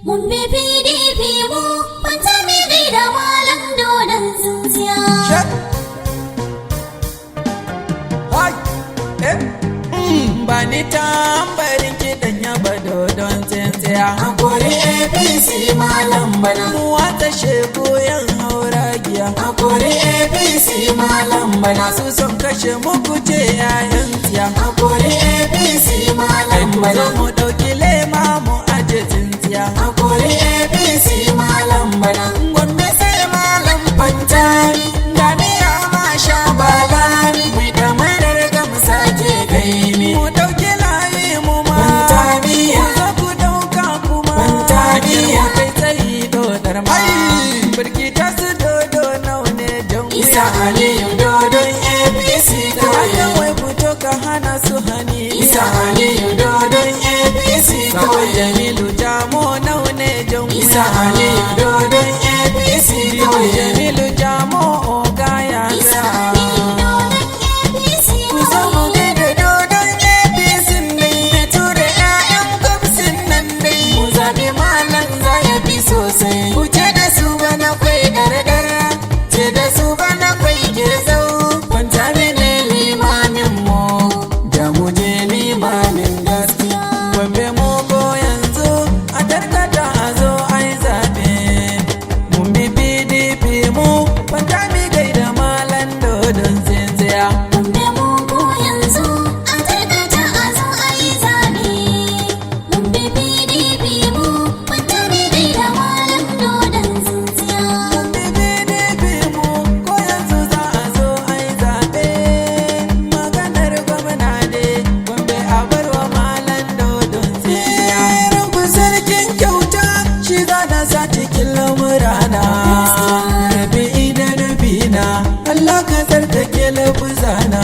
Mun bi PDP mu fanta mi da malam dodon tsintsiya. Bani tambarin kiɗan yaba dodon tsintsiya. A kori APC malam bana. Mu wata shego yan hauragiya. A kori APC malam bana. Su son kashe muku ce 'ya'yan tsiya. A kori APC malam bana. Mu ɗauki lema mu aje tsintsiya. A kori APC malam bana. Gombe sai malam Fantami. Jami'a ma sha balami. Mai damarar gamsa ke gaimi. Mu ɗauki layi mu ma. Fantamiya. Ku zo ku ɗauka kuma. Fantamiya. Mu kai tsayi dodar ma. Birki ta su dodo naune jan wuya. Isa Aliyu dodon APC Haka kawai. wai fito ka hana su hani. Isa Aliyu dodon APC Kawai kawai. Jamilu Jamo naune jan wuya. Isa Aliyu dodon APC kawai. Jamilu Jamo ogaya Isa za. Aliyu dodon APC Ku zo mu gaida dodon APC dai. Ya tura 'ya'yan gwamsin nan dai. Mu zaɓi malam za ya fi sosai. Ku ce da su bana kwai dare-dare. Ce da su bana kwai girzau. Fantami ne limamin mu. Da mu je limamin gaskiya. Gombe mugo yanzu a tarkata a zo ai zaɓe. Mun bi PDP mu fanta mi gaida malan dodon tsintsiya. Mun bi mugu yanzu a tarkata a zo a yi zaɓe. Mun bi PDP mu fanta mi da malam dodon tsintsiya. Mun bi PDP mu ko yanzu za a zo ai zaɓe. Maganar gwamna ne Gombe a barwa malan dodon tsintsiya. Rabu sarkin kyauta shi za na sa cikin lamurana. Rabi da rubina Allah ka tsarkake lafuzana.